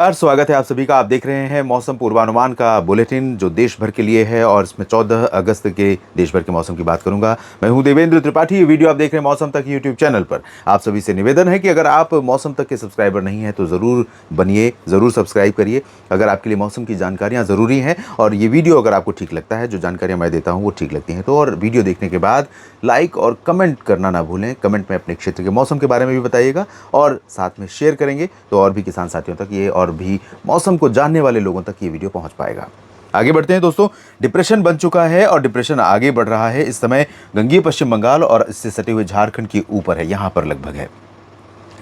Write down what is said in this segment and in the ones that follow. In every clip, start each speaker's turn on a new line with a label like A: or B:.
A: यार स्वागत है आप सभी का। आप देख रहे हैं मौसम पूर्वानुमान का बुलेटिन जो देश भर के लिए है और इसमें 14 अगस्त के देश भर के मौसम की बात करूंगा। मैं हूं देवेंद्र त्रिपाठी। ये वीडियो आप देख रहे हैं मौसम तक यूट्यूब चैनल पर। आप सभी से निवेदन है कि अगर आप मौसम तक के सब्सक्राइबर नहीं हैं तो ज़रूर बनिए, ज़रूर सब्सक्राइब करिए। अगर आपके लिए मौसम की जानकारियाँ ज़रूरी हैं और ये वीडियो अगर आपको ठीक लगता है, जो जानकारियाँ मैं देता हूँ वो ठीक लगती हैं तो, और वीडियो देखने के बाद लाइक और कमेंट करना ना भूलें। कमेंट में अपने क्षेत्र के मौसम के बारे में भी बताइएगा और साथ में शेयर करेंगे तो और भी किसान साथियों तक ये और भी मौसम को जानने वाले लोगों तक ये वीडियो पहुंच पाएगा। आगे बढ़ते हैं दोस्तों। डिप्रेशन बन चुका है और डिप्रेशन आगे बढ़ रहा है। इस समय गंगीय पश्चिम बंगाल और इससे सटे हुए झारखंड के ऊपर है, यहां पर लगभग है।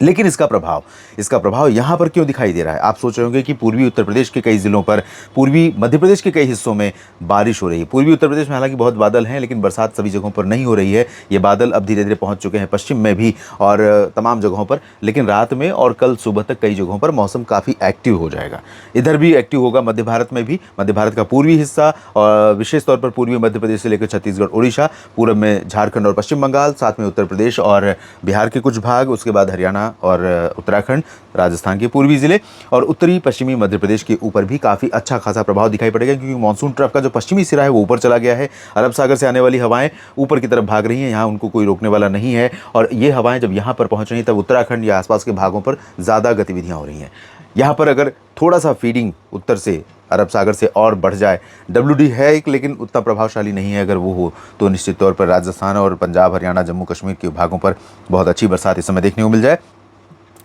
A: लेकिन इसका प्रभाव यहाँ पर क्यों दिखाई दे रहा है? आप सोच रहे होंगे कि पूर्वी उत्तर प्रदेश के कई ज़िलों पर, पूर्वी मध्य प्रदेश के कई हिस्सों में बारिश हो रही है। पूर्वी उत्तर प्रदेश में हालांकि बहुत बादल हैं लेकिन बरसात सभी जगहों पर नहीं हो रही है। ये बादल अब धीरे धीरे पहुंच चुके हैं पश्चिम में भी और तमाम जगहों पर। लेकिन रात में और कल सुबह तक कई जगहों पर मौसम काफ़ी एक्टिव हो जाएगा। इधर भी एक्टिव होगा, मध्य भारत में भी। मध्य भारत का पूर्वी हिस्सा और विशेष तौर पर पूर्वी मध्य प्रदेश से लेकर छत्तीसगढ़, उड़ीसा, पूर्व में झारखंड और पश्चिम बंगाल, साथ में उत्तर प्रदेश और बिहार के कुछ भाग, उसके बाद हरियाणा और उत्तराखंड, राजस्थान के पूर्वी जिले और उत्तरी पश्चिमी मध्य प्रदेश के ऊपर भी काफ़ी अच्छा खासा प्रभाव दिखाई पड़ेगा, क्योंकि मानसून ट्रफ का जो पश्चिमी सिरा है वो ऊपर चला गया है। अरब सागर से आने वाली हवाएं ऊपर की तरफ भाग रही हैं, यहाँ उनको कोई रोकने वाला नहीं है। और ये हवाएं जब यहाँ पर पहुँच रही हैं तब उत्तराखंड या आसपास के भागों पर ज़्यादा गतिविधियाँ हो रही हैं। यहाँ पर अगर थोड़ा सा फीडिंग उत्तर से, अरब सागर से और बढ़ जाए, WD है एक लेकिन उतना प्रभावशाली नहीं है, अगर वो हो तो निश्चित तौर पर राजस्थान और पंजाब, हरियाणा, जम्मू कश्मीर के भागों पर बहुत अच्छी बरसात इस समय देखने को मिल जाए।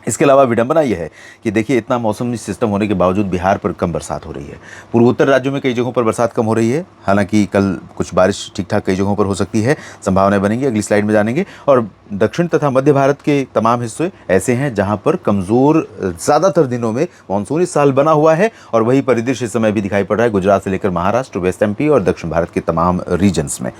A: इसके अलावा विडंबना यह है कि देखिए, इतना मौसमी सिस्टम होने के बावजूद बिहार पर कम बरसात हो रही है। पूर्वोत्तर राज्यों में कई जगहों पर बरसात कम हो रही है। हालांकि कल कुछ बारिश ठीक ठाक कई जगहों पर हो सकती है, संभावनाएं बनेंगी, अगली स्लाइड में जानेंगे। और दक्षिण तथा मध्य भारत के तमाम हिस्से ऐसे हैं जहां पर कमज़ोर ज़्यादातर दिनों में मानसून इस साल बना हुआ है और वही परिदृश्य इस समय भी दिखाई पड़ रहा है गुजरात से लेकर महाराष्ट्र, वेस्ट MP और दक्षिण भारत के तमाम रीजन्स में।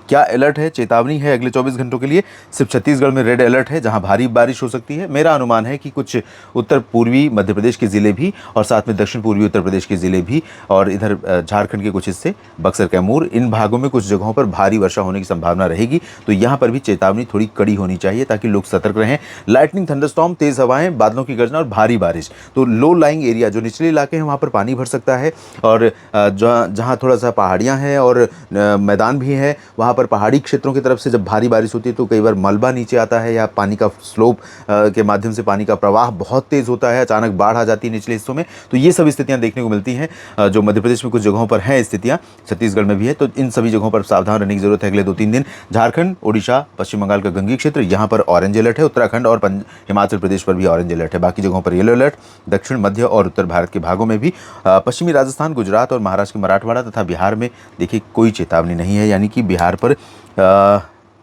A: क्या अलर्ट है, चेतावनी है अगले 24 घंटों के लिए? सिर्फ छत्तीसगढ़ में रेड अलर्ट है जहाँ भारी बारिश हो सकती है। मेरा अनुमान है कि कुछ उत्तर पूर्वी मध्य प्रदेश के ज़िले भी और साथ में दक्षिण पूर्वी उत्तर प्रदेश के ज़िले भी और इधर झारखंड के कुछ हिस्से, बक्सर, कैमूर, इन भागों में कुछ जगहों पर भारी वर्षा होने की संभावना रहेगी। तो यहाँ पर भी चेतावनी थोड़ी कड़ी होनी चाहिए ताकि लोग सतर्क रहें। लाइटनिंग, थंडरस्टॉर्म, तेज़ हवाएं, बादलों की गर्जना और भारी बारिश। तो लो लाइंग एरिया, जो निचले इलाके हैं, वहाँ पर पानी भर सकता है। और जहाँ थोड़ा सा पहाड़ियाँ हैं और मैदान भी है, वहाँ पर पहाड़ी क्षेत्रों की तरफ से जब भारी बारिश होती है तो कई बार मलबा नीचे आता है या पानी का स्लोप के माध्यम से पानी का प्रवाह बहुत तेज़ होता है, अचानक बाढ़ आ जाती है निचले हिस्सों में। तो ये सब स्थितियां देखने को मिलती हैं जो मध्य प्रदेश में कुछ जगहों पर हैं स्थितियां, छत्तीसगढ़ में भी है। तो इन सभी जगहों पर सावधान रहने की जरूरत है अगले 2-3 दिन। झारखंड, उड़ीसा, पश्चिम बंगाल का गंगीय क्षेत्र, यहाँ पर ऑरेंज अलर्ट है। उत्तराखंड और हिमाचल प्रदेश पर भी ऑरेंज अलर्ट है। बाकी जगहों पर येलो अलर्ट। दक्षिण, मध्य और उत्तर भारत के भागों में भी, पश्चिमी राजस्थान, गुजरात और महाराष्ट्र के मराठवाड़ा तथा बिहार में देखिए कोई चेतावनी नहीं है, यानी कि बिहार पर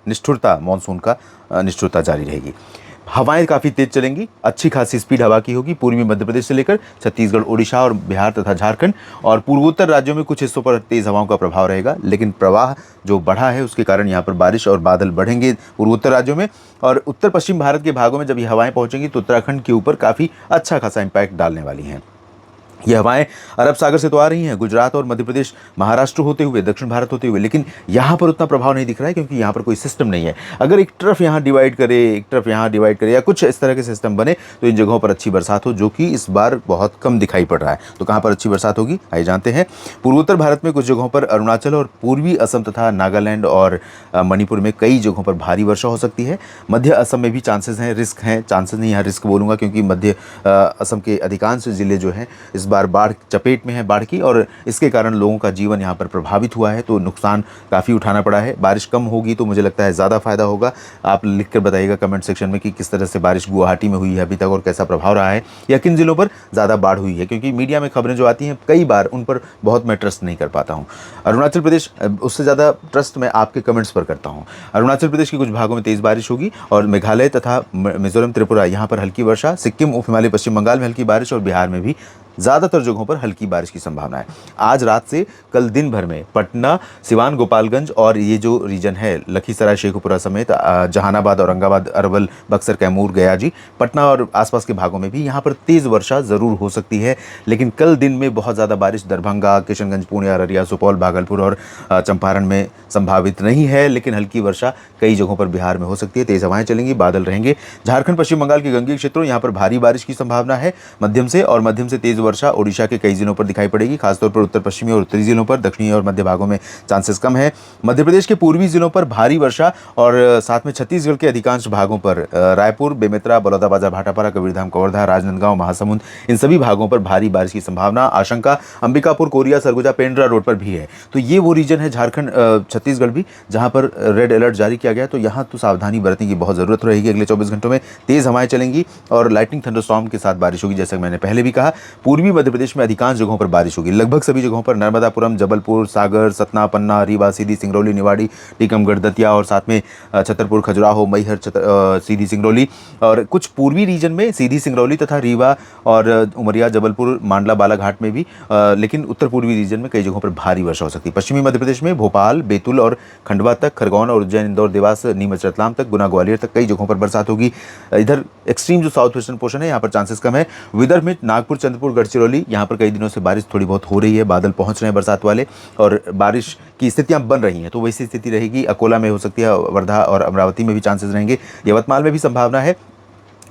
A: निष्ठुरता, मानसून का निष्ठुरता जारी रहेगी। हवाएं काफ़ी तेज चलेंगी, अच्छी खासी स्पीड हवा की होगी पूर्वी मध्य प्रदेश से लेकर छत्तीसगढ़, उड़ीसा और बिहार तथा झारखंड और पूर्वोत्तर राज्यों में कुछ हिस्सों पर तेज़ हवाओं का प्रभाव रहेगा। लेकिन प्रवाह जो बढ़ा है उसके कारण यहाँ पर बारिश और बादल बढ़ेंगे पूर्वोत्तर राज्यों में। और उत्तर पश्चिम भारत के भागों में जब ये हवाएं पहुँचेंगी तो उत्तराखंड के ऊपर काफ़ी अच्छा खासा इम्पैक्ट डालने वाली हैं। ये हवाएं अरब सागर से तो आ रही हैं, गुजरात और मध्य प्रदेश, महाराष्ट्र होते हुए, दक्षिण भारत होते हुए, लेकिन यहाँ पर उतना प्रभाव नहीं दिख रहा है क्योंकि यहाँ पर कोई सिस्टम नहीं है। अगर एक तरफ यहाँ डिवाइड करे, एक तरफ यहाँ डिवाइड करे या कुछ इस तरह के सिस्टम बने तो इन जगहों पर अच्छी बरसात हो, जो कि इस बार बहुत कम दिखाई पड़ रहा है। तो कहाँ पर अच्छी बरसात होगी आइए जानते हैं। पूर्वोत्तर भारत में कुछ जगहों पर, अरुणाचल और पूर्वी असम तथा नागालैंड और मणिपुर में कई जगहों पर भारी वर्षा हो सकती है। मध्य असम में भी चांसेस हैं, रिस्क हैं, चांसेस नहीं, यहाँ रिस्क बोलूँगा क्योंकि मध्य असम के अधिकांश ज़िले जो हैं इस बार बाढ़ चपेट में है, बाढ़ की, और इसके कारण लोगों का जीवन यहाँ पर प्रभावित हुआ है। तो नुकसान काफ़ी उठाना पड़ा है। बारिश कम होगी तो मुझे लगता है ज़्यादा फायदा होगा। आप लिखकर बताइएगा कमेंट सेक्शन में कि किस तरह से बारिश गुवाहाटी में हुई है अभी तक और कैसा प्रभाव रहा है, या किन जिलों पर ज़्यादा बाढ़ हुई है, क्योंकि मीडिया में खबरें जो आती हैं कई बार उन पर बहुत मैं ट्रस्ट नहीं कर पाता हूँ। अरुणाचल प्रदेश, उससे ज़्यादा ट्रस्ट मैं आपके कमेंट्स पर करता हूँ। अरुणाचल प्रदेश के कुछ भागों में तेज़ बारिश होगी और मेघालय तथा मिजोरम, त्रिपुरा, यहाँ पर हल्की वर्षा। सिक्किम, उप हिमालय, पश्चिम बंगाल में हल्की बारिश और बिहार में भी ज़्यादातर जगहों पर हल्की बारिश की संभावना है। आज रात से कल दिन भर में पटना, सिवान, गोपालगंज और ये जो रीजन है लखीसराय, शेखुपुरा समेत जहानाबाद, औरंगाबाद, अरवल, बक्सर, कैमूर, गयाजी, पटना और आसपास के भागों में भी यहाँ पर तेज़ वर्षा ज़रूर हो सकती है। लेकिन कल दिन में बहुत ज़्यादा बारिश दरभंगा, किशनगंज, पुणे, अररिया, सुपौल, भागलपुर और चंपारण में संभावित नहीं है। लेकिन हल्की वर्षा कई जगहों पर बिहार में हो सकती है। तेज़ हवाएं चलेंगी, बादल रहेंगे। झारखंड, पश्चिम बंगाल के गंगीय क्षेत्रों, यहाँ पर भारी बारिश की संभावना है, मध्यम से, और मध्यम से तेज़ वर्षा ओडिशा के कई जिलों पर दिखाई पड़ेगी, खासतौर पर उत्तर पश्चिमी और उत्तरी जिलों पर। दक्षिणी और मध्य भागों में चांसेस कम है। मध्य प्रदेश के पूर्वी जिलों पर भारी वर्षा और साथ में छत्तीसगढ़ के अधिकांश भागों पर रायपुर, बेमेतरा, बलौदाबाजार, भाटापारा, कबीरधाम, कवर्धा, राजनांदगांव, महासमुंद, इन सभी भागों पर भारी बारिश की संभावना, आशंका अंबिकापुर, कोरिया, सरगुजा, पेंड्रा रोड पर भी है। तो ये वो रीजन है झारखंड, छत्तीसगढ़ भी, जहां पर रेड अलर्ट जारी किया गया। तो यहाँ तो सावधानी बरतने की बहुत जरूरत रहेगी। अगले 24 घंटों में तेज हवाएं चलेंगी और लाइटनिंग थंडरस्टॉर्म के साथ बारिश होगी। जैसे मैंने पहले भी कहा, पूर्वी मध्य प्रदेश में अधिकांश जगहों पर बारिश होगी। लगभग सभी जगहों पर नर्मदापुरम, जबलपुर, सागर, सतना, पन्ना, रीवा, सीधी, सिंगरौली, निवाड़ी, टीकमगढ़, दतिया और साथ में छतरपुर, खजुराहो, मैहर, सीधी, सिंगरौली और कुछ पूर्वी रीजन में सीधी, सिंगरौली तथा रीवा और उमरिया, जबलपुर, मांडला, बालाघाट में भी, लेकिन उत्तर पूर्वी रीजन में कई जगहों पर भारी वर्षा हो सकती है। पश्चिमी मध्य प्रदेश में भोपाल, बैतूल और खंडवा तक, खरगोन और उज्जैन, इंदौर, देवास, नीमच, रतलाम तक, गुना, ग्वालियर तक कई जगहों पर बरसात होगी। इधर एक्सट्रीम जो साउथ वेस्टर्न पोर्शन है, यहाँ पर चांसेस कम है। विदर्भ में नागपुर, चंद्रपुर, गढ़चिरौली, यहाँ पर कई दिनों से बारिश थोड़ी बहुत हो रही है, बादल पहुंच रहे हैं बरसात वाले और बारिश की स्थितियां बन रही हैं। तो वैसी स्थिति रहेगी। अकोला में हो सकती है, वर्धा और अमरावती में भी चांसेस रहेंगे। यवतमाल में भी संभावना है।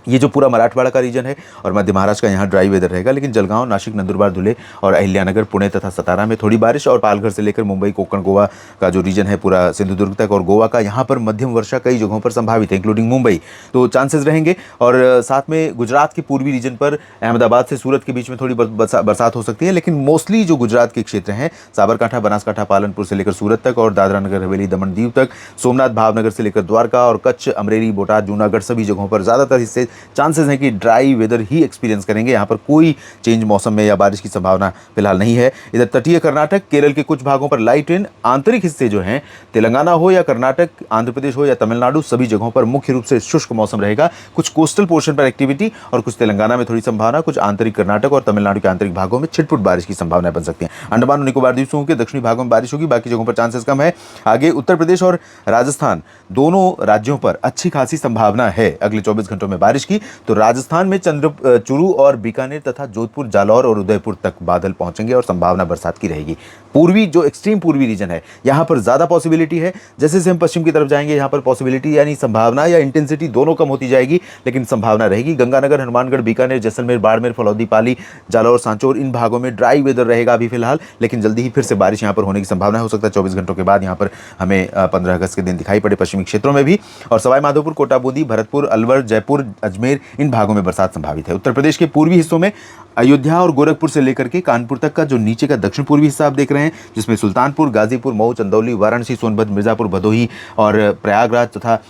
A: ये जो पूरा मराठवाड़ा का रीजन है और मध्य महाराष्ट्र का यहाँ ड्राई वेदर रहेगा, लेकिन जलगांव, नासिक, नंदुरबार, धुले और अहिल्यानगर, पुणे तथा सतारा में थोड़ी बारिश और पालघर से लेकर मुंबई, कोंकण, गोवा का जो रीजन है पूरा सिंधुदुर्ग तक और गोवा का, यहाँ पर मध्यम वर्षा कई जगहों पर संभावित है, इंक्लूडिंग मुंबई। तो चांसेस रहेंगे। और साथ में गुजरात के पूर्वी रीजन पर अहमदाबाद से सूरत के बीच में थोड़ी बरसात हो सकती है, लेकिन मोस्टली जो गुजरात के क्षेत्र हैं, साबरकांठा, बनासकांठा, पालनपुर से लेकर सूरत तक और दादरा नगर हवेली, दमन दीव तक, सोमनाथ, भावनगर से लेकर द्वारका और कच्छ, अमरेली, बोटाद, जूनागढ़, सभी जगहों पर ज़्यादातर हिस्से चांसेस हैं कि ड्राई वेदर ही एक्सपीरियंस करेंगे। यहाँ पर कोई चेंज मौसम में या बारिश की संभावना फिलहाल नहीं है। इधर तटीय कर्नाटक, केरल के कुछ भागों पर लाइट रेन, आंतरिक हिस्से जो हैं, तेलंगाना हो या कर्नाटक, आंध्र प्रदेश हो या तमिलनाडु, सभी जगहों पर मुख्य रूप से शुष्क मौसम रहेगा। कुछ कोस्टल पोर्शन पर एक्टिविटी और कुछ तेलंगाना में थोड़ी संभावना, कुछ आंतरिक कर्नाटक और तमिलनाडु के आंतरिक भागों में छिटपुट बारिश की संभावना बन सकती है। अंडमान और निकोबार द्वीपों के दक्षिणी भागों में बारिश होगी, बाकी जगहों पर चांसेस कम है। आगे उत्तर प्रदेश और राजस्थान दोनों राज्यों पर अच्छी खासी संभावना है अगले 24 घंटों में बारिश की। तो राजस्थान में चूरू और बीकानेर तथा जोधपुर, जालौर और उदयपुर तक बादल पहुंचेंगे और संभावना बरसात की रहेगी। पूर्वी जो एक्सट्रीम पूर्वी रीजन है, यहां पर ज्यादा पॉसिबिलिटी है। जैसे जैसे हम पश्चिम की तरफ जाएंगे, यहां पर पॉसिबिलिटी यानी संभावना या इंटेंसिटी दोनों कम होती जाएगी, लेकिन संभावना रहेगी। गंगानगर, हनुमानगढ़, बीकानेर, जैसलमेर, बाड़मेर, फलौदी, पाली, जालौर, सांचौर, इन भागों में ड्राई वेदर रहेगा अभी फिलहाल, लेकिन जल्दी ही फिर से बारिश यहां पर होने की संभावना हो सकता है। 24 घंटों के बाद यहां पर हमें 15 अगस्त के दिन दिखाई पड़े पश्चिमी क्षेत्रों में भी। और सवाई माधोपुर, कोटा, बूंदी, भरतपुर, अलवर, जयपुर, अजमेर, इन भागों में बरसात संभावित है। उत्तर प्रदेश के पूर्वी हिस्सों में अयोध्या और गोरखपुर से लेकर के कानपुर तक का जो नीचे का दक्षिण पूर्वी हिस्सा आप देख रहे हैं, जिसमें सुल्तानपुर, गाजीपुर, मऊ, चंदौली, वाराणसी, सोनभद्र, मिर्जापुर, भदोही और प्रयागराज तथा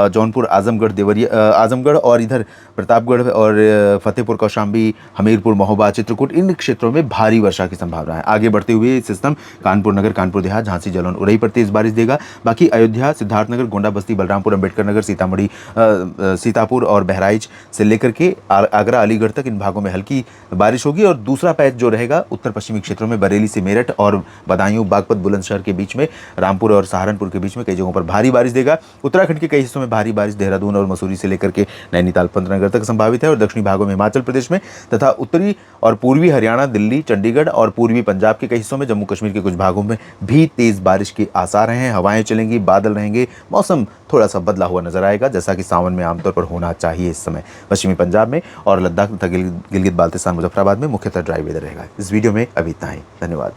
A: जौनपुर, आजमगढ़, देवरिया, आजमगढ़ और इधर प्रतापगढ़ और फतेहपुर, कौशाम्बी, हमीरपुर, महोबा, चित्रकूट, इन क्षेत्रों में भारी वर्षा की संभावना है। आगे बढ़ते हुए सिस्टम कानपुर नगर, कानपुर देहात, झांसी, जालौन, उरई पर तेज बारिश देगा। बाकी अयोध्या, सिद्धार्थनगर, गोंडा, बस्ती, बलरामपुर, अंबेडकर नगर, सीतामढ़ी, सीतापुर और बहराइच से लेकर के आगरा, अलीगढ़ तक इन भागों में हल्की बारिश होगी। और दूसरा पैच जो रहेगा उत्तर पश्चिमी क्षेत्रों में बरेली से मेरठ और बदायूं, बागपत, बुलंदशहर के बीच में, रामपुर और सहारनपुर के बीच में कई जगहों पर भारी बारिश देगा। उत्तराखंड के कई हिस्सों में भारी बारिश, देहरादून और मसूरी से लेकर के नैनीताल, पंतनगर तक संभावित है। और दक्षिणी भागों में हिमाचल प्रदेश में तथा उत्तरी और पूर्वी हरियाणा, दिल्ली, चंडीगढ़ और पूर्वी पंजाब के कई हिस्सों में, जम्मू कश्मीर के कुछ भागों में भी तेज बारिश के आसार हैं। हवाएं चलेंगी, बादल रहेंगे, मौसम थोड़ा सा बदला हुआ नजर आएगा, जैसा कि सावन में आमतौर पर होना चाहिए इस समय। पश्चिमी पंजाब में और लद्दाख तथा गिलगित बाल्तिस्तान, मुजफ्फराबाद में मुख्यतः ड्राई वेदर रहेगा। इस वीडियो में अभी इतना ही। धन्यवाद।